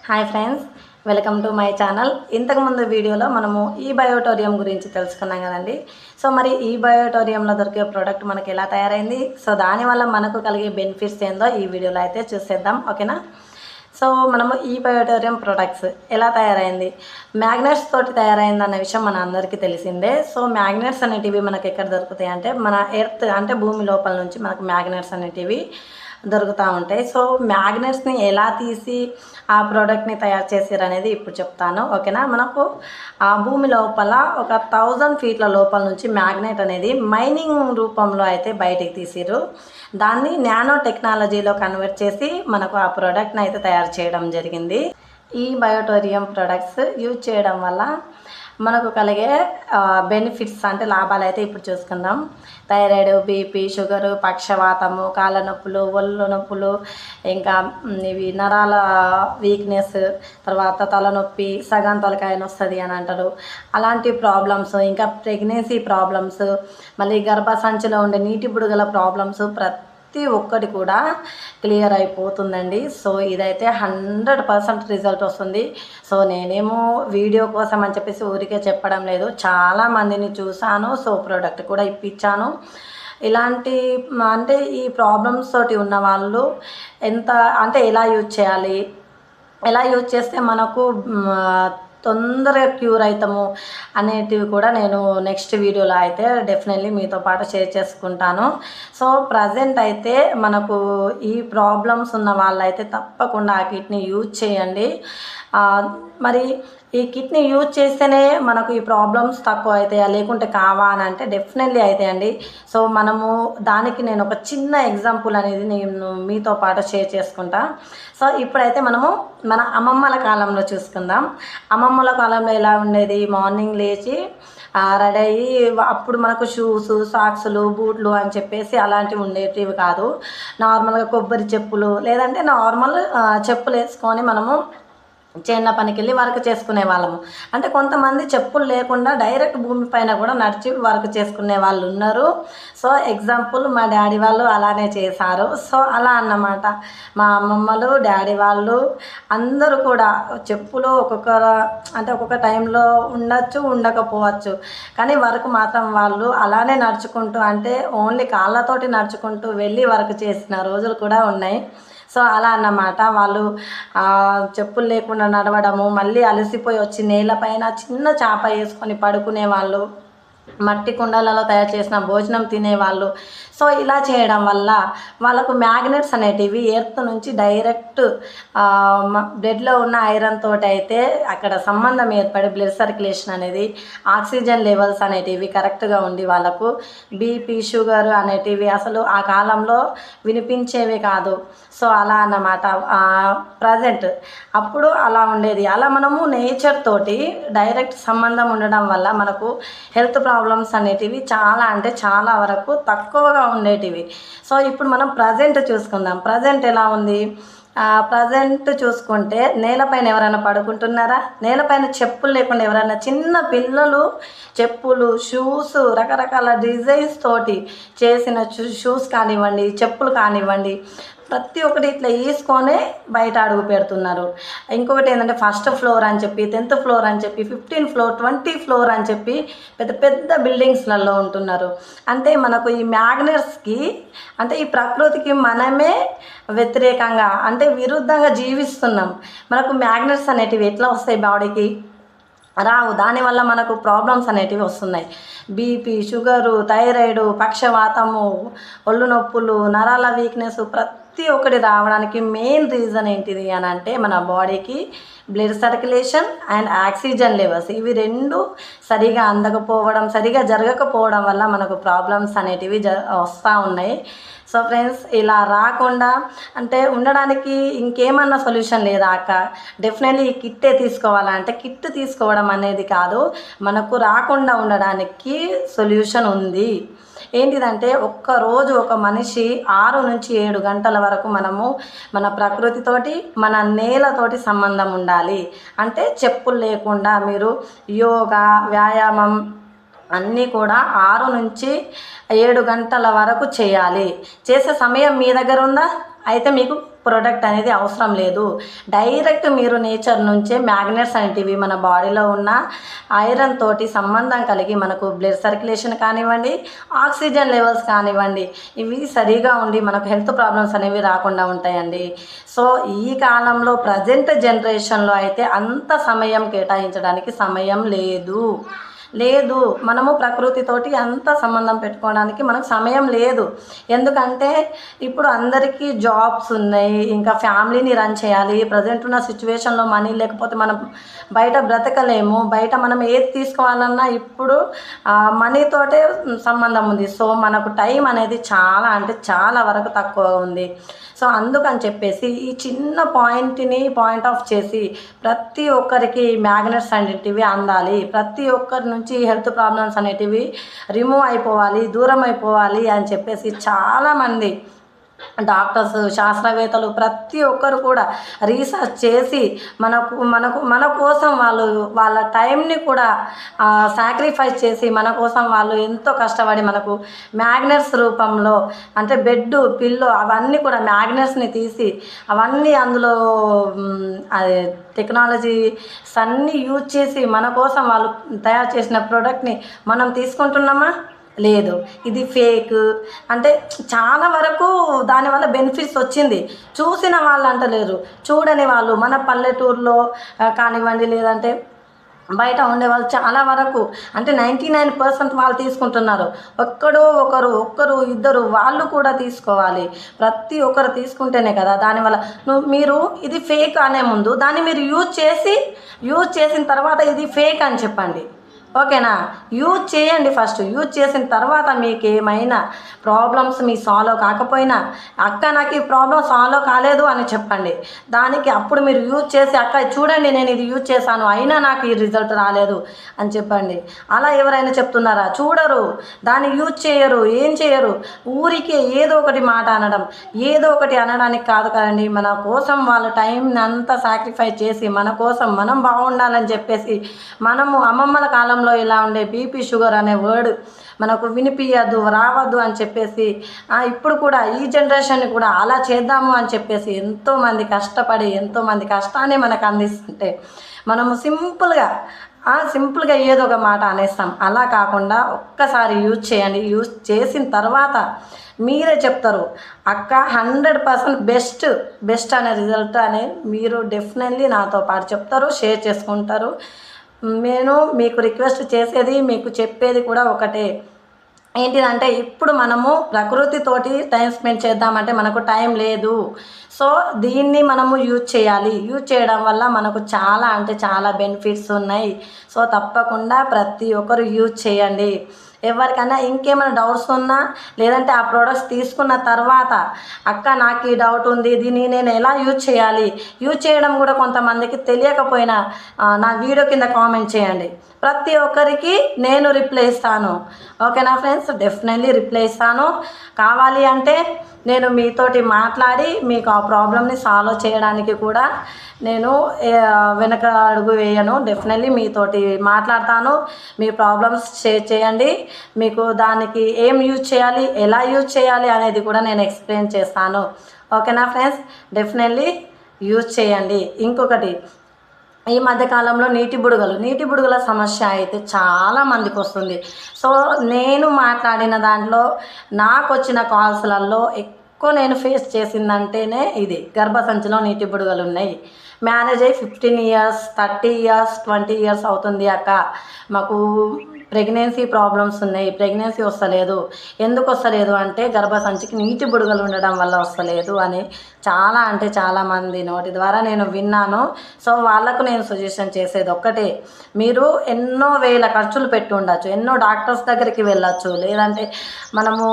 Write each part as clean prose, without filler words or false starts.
Hi friends, welcome to my channel. ఇంతకుముందు వీడియోలో మనము ఈ బయోటోరియం గురించి తెలుసుకున్నాం కదండి. సో మరి ఈ బయోటోరియంలో దొరికే ప్రోడక్ట్ మనకి ఎలా తయారైంది, సో దానివల్ల మనకు కలిగే బెనిఫిట్స్ ఏందో ఈ వీడియోలో అయితే చూసేద్దాం, ఓకేనా. సో మనము ఈ బయోటోరియం ప్రొడక్ట్స్ ఎలా తయారైంది, మ్యాగ్నెట్స్ తోటి తయారైంది అన్న విషయం మన అందరికీ తెలిసిందే. సో మ్యాగ్నెట్స్ అనేటివి మనకి ఎక్కడ దొరుకుతాయి అంటే మన ఎర్త్ అంటే భూమి లోపల నుంచి మనకు మ్యాగ్నెట్స్ అనేటివి దొరుకుతూ ఉంటాయి. సో మ్యాగ్నెట్స్ని ఎలా తీసి ఆ ప్రోడక్ట్ని తయారు చేసారు అనేది ఇప్పుడు చెప్తాను, ఓకేనా. మనకు ఆ భూమి లోపల ఒక 1000 ఫీట్ల లోపల నుంచి మ్యాగ్నెట్ అనేది మైనింగ్ రూపంలో అయితే బయటికి తీసిరు. దాన్ని నానో టెక్నాలజీలో కన్వర్ట్ చేసి మనకు ఆ ప్రోడక్ట్ని అయితే తయారు చేయడం జరిగింది. ఈ బయోటోరియం ప్రొడక్ట్స్ యూజ్ చేయడం వల్ల మనకు కలిగే బెనిఫిట్స్ అంటే లాభాలు అయితే ఇప్పుడు చూసుకుందాం. థైరాయిడ్, బీపీ, షుగరు, పక్షవాతము, కాళ్ళ నొప్పులు, ఒళ్ళు నొప్పులు, ఇంకా ఇవి నరాల వీక్నెస్, తర్వాత తలనొప్పి, సగం తలకాయ వస్తుంది అని అంటారు. అలాంటి ప్రాబ్లమ్స్, ఇంకా ప్రెగ్నెన్సీ ప్రాబ్లమ్స్, మళ్ళీ గర్భసంచిలో ఉండే నీటి బుడగల ప్రాబ్లమ్స్ ప్రతి ఒక్కటి కూడా క్లియర్ అయిపోతుందండి. సో ఇదైతే 100% రిజల్ట్ వస్తుంది. సో నేనేమో వీడియో కోసం అని చెప్పేసి ఊరికే చెప్పడం లేదు, చాలామందిని చూశాను. సో ప్రోడక్ట్ కూడా ఇప్పించాను. ఇలాంటి అంటే ఈ ప్రాబ్లమ్స్ తోటి ఉన్న వాళ్ళు ఎంత అంటే ఎలా యూజ్ చేయాలి, ఎలా యూజ్ చేస్తే మనకు తొందరగా క్యూర్ అవుతాము అనేటివి కూడా నేను నెక్స్ట్ వీడియోలో అయితే డెఫినెట్లీ మీతో పాటు షేర్ చేసుకుంటాను. సో ప్రజెంట్ అయితే మనకు ఈ ప్రాబ్లమ్స్ ఉన్న వాళ్ళైతే తప్పకుండా ఆ కిట్ని యూజ్ చేయండి. మరి ఈ కిట్ని యూజ్ చేస్తేనే మనకు ఈ ప్రాబ్లమ్స్ తక్కువ అవుతాయా లేకుంటే కావా అని అంటే డెఫినెట్లీ అవుతాయండి. సో మనము దానికి నేను ఒక చిన్న ఎగ్జాంపుల్ అనేది నేను మీతో పాటు షేర్ చేసుకుంటా. సో ఇప్పుడైతే మనము మన అమ్మమ్మల కాలంలో చూసుకుందాం. అమ్మమ్మల కాలంలో ఎలా ఉండేది, మార్నింగ్ లేచి రెడీ అయ్యి అప్పుడు మనకు షూస్, సాక్స్లు, బూట్లు అని చెప్పేసి అలాంటివి ఉండేటివి కాదు. నార్మల్గా కొబ్బరి చెప్పులు లేదంటే నార్మల్ చెప్పులు వేసుకొని మనము చేనుల పనికి వెళ్ళి వర్క్ చేసుకునే వాళ్ళము. అంటే కొంతమంది చెప్పులు లేకుండా డైరెక్ట్ భూమి పైన కూడా నడిచి వర్క్ చేసుకునే వాళ్ళు ఉన్నారు. సో ఎగ్జాంపుల్ మా డాడీ వాళ్ళు అలానే చేశారు. సో అలా అన్నమాట. మా అమ్మమ్మలు, డాడీ వాళ్ళు అందరూ కూడా చెప్పులు ఒక్కొక్క టైంలో ఉండొచ్చు, ఉండకపోవచ్చు, కానీ వర్క్ మాత్రం వాళ్ళు అలానే నడుచుకుంటూ అంటే ఓన్లీ కాళ్ళతోటి నడుచుకుంటూ వెళ్ళి వర్క్ చేసిన రోజులు కూడా ఉన్నాయి. సో అలా అన్నమాట. వాళ్ళు చెప్పులు లేకుండా నడవడము, మళ్ళీ అలసిపోయి వచ్చి నేలపైన చిన్న చాప వేసుకొని పడుకునే వాళ్ళు, మట్టి కుండలలో తయారు చేసిన భోజనం తినేవాళ్ళు. సో ఇలా చేయడం వల్ల వాళ్ళకు మ్యాగ్నెట్స్ అనేటివి ఎర్త్ నుంచి డైరెక్ట్ బ్లడ్లో ఉన్న ఐరన్ తోటి అయితే అక్కడ సంబంధం ఏర్పడి బ్లడ్ సర్క్యులేషన్ అనేది, ఆక్సిజన్ లెవెల్స్ అనేటివి కరెక్ట్గా ఉండి వాళ్ళకు బీపీ, షుగర్ అనేటివి అసలు ఆ కాలంలో వినిపించేవి కాదు. సో అలా అన్నమాట. ప్రజెంట్ అప్పుడు అలా ఉండేది. అలా మనము నేచర్ తోటి డైరెక్ట్ సంబంధం ఉండడం వల్ల మనకు హెల్త్ ప్రాబ్లమ్స్ అనేటివి చాలా అంటే చాలా వరకు తక్కువగా ఉండేటివి. సో ఇప్పుడు మనం ప్రజెంట్ చూసుకుందాం. ప్రజెంట్ ఎలా ఉంది, ప్రజెంట్ చూసుకుంటే నేలపైన ఎవరైనా పడుకుంటున్నారా? నేలపైన చెప్పులు లేకుండా ఎవరైనా చిన్న పిల్లలు చెప్పులు, షూస్, రకరకాల డిజైన్స్ తోటి చేసిన షూస్ కానివ్వండి, చెప్పులు కానివ్వండి, ప్రతి ఒక్కటి ఇట్లా వేసుకొనే బయట అడుగు పెడుతున్నారు. ఇంకొకటి ఏంటంటే ఫస్ట్ ఫ్లోర్ అని చెప్పి, 10th ఫ్లోర్ అని చెప్పి, 15 ఫ్లోర్, 20 ఫ్లోర్ అని చెప్పి పెద్ద పెద్ద బిల్డింగ్స్లలో ఉంటున్నారు. అంటే మనకు ఈ మ్యాగ్నెట్స్కి అంటే ఈ ప్రకృతికి మనమే వ్యతిరేకంగా అంటే విరుద్ధంగా జీవిస్తున్నాం. మనకు మ్యాగ్నెట్స్ అనేటివి ఎట్లా వస్తాయి, బాడీకి రావు. దానివల్ల మనకు ప్రాబ్లమ్స్ అనేటివి వస్తున్నాయి. బీపీ, షుగరు, థైరాయిడ్, పక్షవాతము, ఒళ్ళు నొప్పులు, నరాల వీక్నెస్ ప్రతి ఒక్కటి రావడానికి మెయిన్ రీజన్ ఏంటిది అని అంటే మన బాడీకి blood circulation and oxygen levels ఇవి రెండు సరిగా అందకపోవడం, సరిగా జరగకపోవడం వల్ల మనకు ప్రాబ్లమ్స్ అనేటివి వస్తూ ఉన్నాయి. సో ఫ్రెండ్స్ ఇలా రాకుండా అంటే ఉండడానికి ఇంకేమన్నా సొల్యూషన్ లేదా అక్క? డెఫినెట్లీ ఈ కిట్టే తీసుకోవాలంటే కిట్ తీసుకోవడం అనేది కాదు, మనకు రాకుండా ఉండడానికి సొల్యూషన్ ఉంది. ఏంటిదంటే ఒక్కరోజు ఒక మనిషి 6 నుంచి 7 గంటల వరకు మనము మన ప్రకృతితోటి, మన నేలతోటి సంబంధం ఉండాలి. అంటే చెప్పులు లేకుండా మీరు యోగా, వ్యాయామం అన్నీ కూడా 6 నుంచి 7 గంటల వరకు చేయాలి. చేసే సమయం మీ దగ్గర ఉందా? అయితే మీకు ప్రోడక్ట్ అనేది అవసరం లేదు. డైరెక్ట్ మీరు నేచర్ నుంచే మ్యాగ్నెట్స్ అనేటివి మన బాడీలో ఉన్న ఐరన్ తోటి సంబంధం కలిగి మనకు బ్లడ్ సర్క్యులేషన్ కానివ్వండి, ఆక్సిజన్ లెవెల్స్ కానివ్వండి, ఇవి సరిగా ఉండి మనకు హెల్త్ ప్రాబ్లమ్స్ అనేవి రాకుండా ఉంటాయండి. సో ఈ కాలంలో ప్రజెంట్ జనరేషన్లో అయితే అంత సమయం కేటాయించడానికి సమయం లేదు. మనము ప్రకృతితోటి అంత సంబంధం పెట్టుకోవడానికి మనకు సమయం లేదు. ఎందుకంటే ఇప్పుడు అందరికీ జాబ్స్ ఉన్నాయి, ఇంకా ఫ్యామిలీని రన్ చేయాలి. ప్రజెంట్ ఉన్న సిచ్యువేషన్లో మనీ లేకపోతే మనం బయట బ్రతకలేము. బయట మనం ఏది తీసుకోవాలన్నా ఇప్పుడు మనీతోటే సంబంధం ఉంది. సో మనకు టైం అనేది చాలా అంటే చాలా వరకు తక్కువ ఉంది. సో అందుకని చెప్పేసి ఈ చిన్న పాయింట్ ఆఫ్ చేసి ప్రతి ఒక్కరికి మ్యాగ్నెట్స్ అనేటివి అందాలి. ప్రతి ఒక్కరి నుంచి హెల్త్ ప్రాబ్లమ్స్ అనేటివి రిమూవ్ అయిపోవాలి, దూరం అయిపోవాలి అని చెప్పేసి చాలామంది డాక్టర్స్, శాస్త్రవేత్తలు ప్రతి ఒక్కరు కూడా రీసెర్చ్ చేసి మన కోసం వాళ్ళు వాళ్ళ టైంని కూడా సాక్రిఫైస్ చేసి మన కోసం వాళ్ళు ఎంతో కష్టపడి మనకు మ్యాగ్నెట్స్ రూపంలో అంటే బెడ్, పిల్లో అవన్నీ కూడా మ్యాగ్నెట్స్ని తీసి అవన్నీ అందులో అది టెక్నాలజీస్ అన్నీ యూజ్ చేసి మన కోసం వాళ్ళు తయారు చేసిన ప్రోడక్ట్ని మనం తీసుకుంటున్నామా? లేదు. ఇది ఫేక్. అంటే చాలా వరకు దానివల్ల బెనిఫిట్స్ వచ్చింది. చూసిన వాళ్ళు అంటలేరు, చూడని వాళ్ళు మన పల్లెటూరులో కానివ్వండి, లేదంటే బయట ఉండేవాళ్ళు చాలా వరకు అంటే 99% వాళ్ళు తీసుకుంటున్నారు. ఒక్కరు ఇద్దరు వాళ్ళు కూడా తీసుకోవాలి. ప్రతి ఒక్కరు తీసుకుంటేనే కదా దానివల్ల మీరు ఇది ఫేక్ అనే ముందు దాన్ని మీరు యూజ్ చేసిన తర్వాత ఇది ఫేక్ అని చెప్పండి. ఓకేనా? యూజ్ చేయండి. ఫస్ట్ యూజ్ చేసిన తర్వాత మీకు ఏమైనా ప్రాబ్లమ్స్ మీ సాల్వ్ కాకపోయినా అక్క నాకు ఈ ప్రాబ్లం సాల్వ్ కాలేదు అని చెప్పండి. దానికి అప్పుడు మీరు యూజ్ చేసి అక్క చూడండి నేను ఇది యూజ్ చేశాను అయినా నాకు ఈ రిజల్ట్ రాలేదు అని చెప్పండి. అలా ఎవరైనా చెప్తున్నారా? చూడరు, దాన్ని యూజ్ చేయరు, ఏం చేయరు. ఊరికే ఏదో ఒకటి మాట అనడం, ఏదో ఒకటి అనడానికి కాదు కదండి. మన కోసం వాళ్ళ టైంని అంతా సాక్రిఫైస్ చేసి మన కోసం మనం బాగుండాలని చెప్పేసి మనము అమ్మమ్మల కాలంలో ఇలా ఉండే బీపీ, షుగర్ అనే వర్డ్ మనకు వినిపించద్దు, రావద్దు అని చెప్పేసి ఇప్పుడు కూడా ఈ జనరేషన్ కూడా అలా చేద్దాము అని చెప్పేసి ఎంతోమంది కష్టపడి ఎంతోమంది కష్టాన్ని మనకు అందిస్తుంటే మనము సింపుల్గా ఏదో ఒక మాట అనేస్తాం. అలా కాకుండా ఒక్కసారి యూజ్ చేయండి. యూజ్ చేసిన తర్వాత మీరే చెప్తారు అక్క 100% బెస్ట్ అనే రిజల్ట్ అనే మీరు డెఫినెట్లీ నాతో పాటు చెప్తారు, షేర్ చేసుకుంటారు. నేను మీకు రిక్వెస్ట్ చేసేది, మీకు చెప్పేది కూడా ఒకటే. ఏంటిదంటే ఇప్పుడు మనము ప్రకృతితోటి టైం స్పెండ్ చేద్దామంటే మనకు టైం లేదు. సో దీన్ని మనము యూజ్ చేయాలి. యూజ్ చేయడం వల్ల మనకు చాలా అంటే చాలా బెనిఫిట్స్ ఉన్నాయి. సో తప్పకుండా ప్రతి ఒక్కరు యూజ్ చేయండి. ఎవరికైనా ఇంకేమైనా డౌట్స్ ఉన్నా లేదంటే ఆ ప్రోడక్ట్స్ తీసుకున్న తర్వాత అక్క నాకు ఈ డౌట్ ఉంది, దీన్ని నేను ఎలా యూజ్ చేయాలి, యూజ్ చేయడం కూడా కొంతమందికి తెలియకపోయినా నా వీడియో కింద కామెంట్ చేయండి. ప్రతి ఒక్కరికి నేను రిప్లై ఇస్తాను. ఓకేనా ఫ్రెండ్స్? డెఫినెట్లీ రిప్లై ఇస్తాను. కావాలి అంటే నేను మీతోటి మాట్లాడి మీకు ఆ ప్రాబ్లమ్ని సాల్వ్ చేయడానికి కూడా నేను వెనక అడుగు వేయను. డెఫినెట్లీ మీతోటి మాట్లాడతాను. మీ ప్రాబ్లమ్స్ షేర్ చేయండి. మీకు దానికి ఏం యూజ్ చేయాలి, ఎలా యూజ్ చేయాలి అనేది కూడా నేను ఎక్స్ప్లెయిన్ చేస్తాను. ఓకేనా ఫ్రెండ్స్? డెఫినెట్లీ యూజ్ చేయండి. ఇంకొకటి, ఈ మధ్యకాలంలో నీటి బుడగల సమస్య అయితే చాలా మందికి వస్తుంది. సో నేను మాట్లాడిన దాంట్లో నాకు వచ్చిన కాల్స్లలో ఎక్కువ నేను ఫేస్ చేసిందంటేనే ఇది గర్భసంచిలో నీటి బుడగలు ఉన్నాయి. మ్యారేజ్ అయ్యి 15 years 30 years 20 years అవుతుంది అక్క, మాకు ప్రెగ్నెన్సీ ప్రాబ్లమ్స్ ఉన్నాయి, ప్రెగ్నెన్సీ వస్తలేదు. ఎందుకు వస్తలేదు అంటే గర్భసంచికి నీటి బుడగలు ఉండడం వల్ల వస్తలేదు అని చాలా అంటే చాలామంది నోటి ద్వారా నేను విన్నాను. సో వాళ్ళకు నేను సజెషన్ చేసేది ఒక్కటే, మీరు ఎన్నో వేల ఖర్చులు పెట్టి ఉండొచ్చు, ఎన్నో డాక్టర్స్ దగ్గరికి వెళ్ళచ్చు, లేదంటే మనము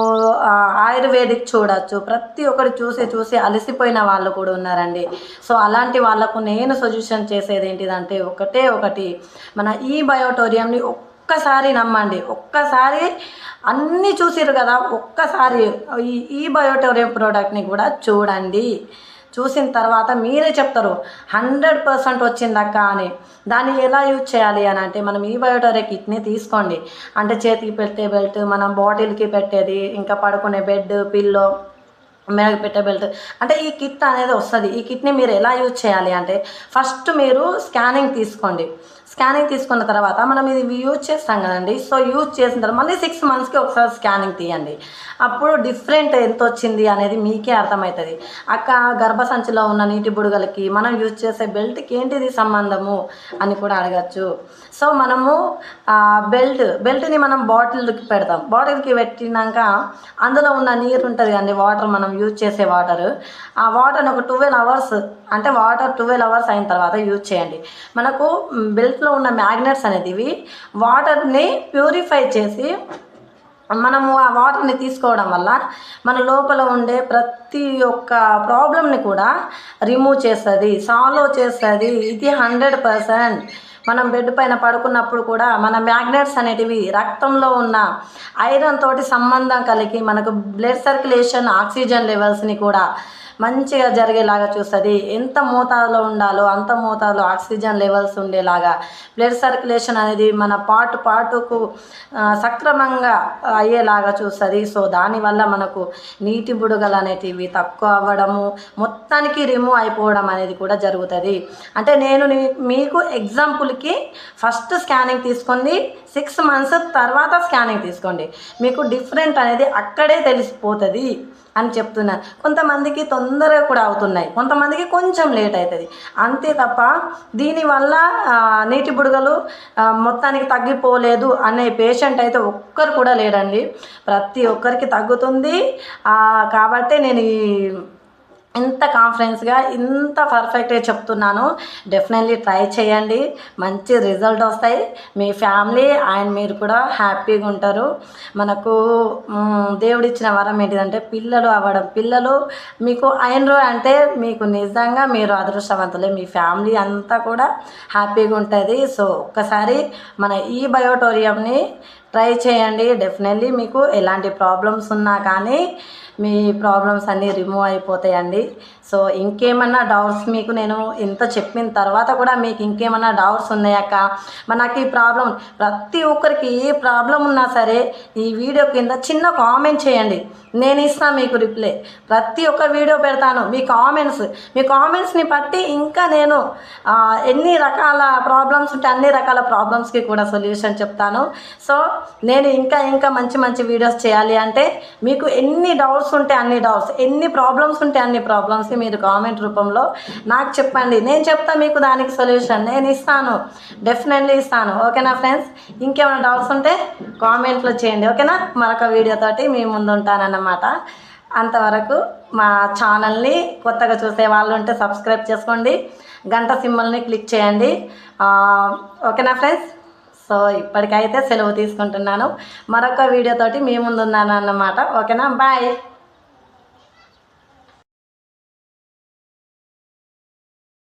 ఆయుర్వేదిక్ చూడొచ్చు. ప్రతి ఒక్కటి చూసి అలసిపోయిన వాళ్ళు కూడా ఉన్నారండి. సో అలాంటి వాళ్ళకు నేను సజెషన్ చేసేది ఏంటిదంటే ఒకటి, మన ఈ బయోటోరియంని ఒక్కసారి నమ్మండి. ఒక్కసారి అన్నీ చూసిరు కదా, ఒక్కసారి ఈ బయోటోరియం ప్రోడక్ట్ని కూడా చూడండి. చూసిన తర్వాత మీరే చెప్తారు 100% వచ్చిందక్క అని. దాన్ని ఎలా యూజ్ చేయాలి అని అంటే మనం ఈ బయోటోరియం కిట్ని తీసుకోండి. అంటే చేతికి పెట్టే బెల్ట్, మనం బాటిల్కి పెట్టేది, ఇంకా పడుకునే బెడ్, పిల్లో, మెడకు పెట్టే బెల్ట్ అంటే ఈ కిట్ అనేది వస్తుంది. ఈ కిట్ని మీరు ఎలా యూజ్ చేయాలి అంటే ఫస్ట్ మీరు స్కానింగ్ తీసుకోండి. స్కానింగ్ తీసుకున్న తర్వాత మనం ఇది యూజ్ చేస్తాం కదండి. సో యూజ్ చేసిన తర్వాత మళ్ళీ 6 monthsకి ఒకసారి స్కానింగ్ తీయండి. అప్పుడు డిఫరెంట్ ఎంత వచ్చింది అనేది మీకే అర్థమవుతుంది. గర్భసంచిలో ఉన్న నీటి బుడగలకి మనం యూజ్ చేసే బెల్ట్కి ఏంటిది సంబంధము అని కూడా అడగచ్చు. సో మనము బెల్ట్ని మనం బాటిల్కి పెడతాం. బాటిల్కి పెట్టినాక అందులో ఉన్న నీరు ఉంటుంది కదండి, వాటర్, మనం యూజ్ చేసే వాటర్. ఆ వాటర్ని ఒక 12 hours అంటే వాటర్ 12 hours అయిన తర్వాత యూజ్ చేయండి. మనకు బెల్ట్లో ఉన్న మ్యాగ్నెట్స్ అనేటివి వాటర్ని ప్యూరిఫై చేసి మనము ఆ వాటర్ని తీసుకోవడం వల్ల మన లోపల ఉండే ప్రతి ఒక్క ప్రాబ్లమ్ని కూడా రిమూవ్ చేస్తుంది, సాల్వ్ చేస్తుంది. ఇది 100%. మనం బెడ్ పైన పడుకున్నప్పుడు కూడా మన మ్యాగ్నెట్స్ అనేటివి రక్తంలో ఉన్న ఐరన్ తోటి సంబంధం కలిగి మనకు బ్లడ్ సర్క్యులేషన్, ఆక్సిజన్ లెవెల్స్ని కూడా మంచిగా జరిగేలాగా చూస్తుంది. ఎంత మోతాదులో ఉండాలో అంత మోతాదులో ఆక్సిజన్ లెవెల్స్ ఉండేలాగా బ్లడ్ సర్క్యులేషన్ అనేది మన పాటుకు సక్రమంగా అయ్యేలాగా చూస్తుంది. సో దానివల్ల మనకు నీటి బుడగలు అనేటివి తక్కువ అవ్వడము, మొత్తానికి రిమూవ్ అయిపోవడం అనేది కూడా జరుగుతుంది. అంటే నేను మీకు ఎగ్జాంపుల్కి ఫస్ట్ స్కానింగ్ తీసుకోండి, 6 months తర్వాత స్కానింగ్ తీసుకోండి. మీకు డిఫరెంట్ అనేది అక్కడే తెలిసిపోతుంది అని చెప్తున్నాను. కొంతమందికి తొందరగా కూడా అవుతున్నాయి, కొంతమందికి కొంచెం లేట్ అవుతుంది, అంతే తప్ప దీనివల్ల నీటి బుడగలు మొత్తానికి తగ్గిపోలేదు అనే పేషెంట్ అయితే ఒక్కరు కూడా లేడండి. ప్రతి ఒక్కరికి తగ్గుతుంది. కాబట్టి నేను ఇంత కాన్ఫిడెన్స్గా ఇంత పర్ఫెక్ట్గా చెప్తున్నాను. డెఫినెట్లీ ట్రై చేయండి, మంచి రిజల్ట్ వస్తాయి. మీ ఫ్యామిలీ అండ్ మీరు కూడా హ్యాపీగా ఉంటారు. మనకు దేవుడిచ్చిన వరం ఏంటిదంటే పిల్లలు అవ్వడం. పిల్లలు మీకు అయినరు అంటే మీకు నిజంగా మీరు అదృష్టవంతులే, మీ ఫ్యామిలీ అంతా కూడా హ్యాపీగా ఉంటుంది. సో ఒక్కసారి మన ఈ బయోటోరియంని ట్రై చేయండి. డెఫినెట్లీ మీకు ఎలాంటి ప్రాబ్లమ్స్ ఉన్నా కానీ మీ ప్రాబ్లమ్స్ అన్నీ రిమూవ్ అయిపోతాయండి. సో ఇంకేమన్నా డౌట్స్ మీకు నేను ఇంత చెప్పిన తర్వాత కూడా మీకు ఇంకేమన్నా డౌట్స్ ఉన్నాయాక నాకు ఈ ప్రాబ్లం, ప్రతి ఒక్కరికి ఏ ప్రాబ్లం ఉన్నా సరే ఈ వీడియో కింద చిన్న కామెంట్ చేయండి, నేను ఇస్తాను మీకు రిప్లై. ప్రతి ఒక్క వీడియో పెడతాను. మీ కామెంట్స్ని బట్టి ఇంకా నేను ఎన్ని రకాల ప్రాబ్లమ్స్ ఉంటే అన్ని రకాల ప్రాబ్లమ్స్కి కూడా సొల్యూషన్ చెప్తాను. సో నేను ఇంకా మంచి వీడియోస్ చేయాలి అంటే మీకు ఎన్ని డౌట్స్ ఉంటే అన్ని డౌట్స్, ఎన్ని ప్రాబ్లమ్స్ ఉంటే అన్ని ప్రాబ్లమ్స్కి మీరు కామెంట్ రూపంలో నాకు చెప్పండి. నేను చెప్తాను మీకు దానికి సొల్యూషన్ నేను ఇస్తాను, డెఫినెట్లీ ఇస్తాను. ఓకేనా ఫ్రెండ్స్? ఇంకేమైనా డౌట్స్ ఉంటే కామెంట్లో చేయండి. ఓకేనా? మరొక వీడియోతోటి మీ ముందు ఉంటానన్నమాట. అంతవరకు మా ఛానల్ని కొత్తగా చూసే వాళ్ళు ఉంటే సబ్స్క్రైబ్ చేసుకోండి, గంట సింబల్ని క్లిక్ చేయండి. ఓకేనా ఫ్రెండ్స్? సో ఇప్పటికైతే సెలవు తీసుకుంటున్నాను. మరొక వీడియోతోటి మీ ముందు ఉన్నాను అన్నమాట. ఓకేనా? బాయ్.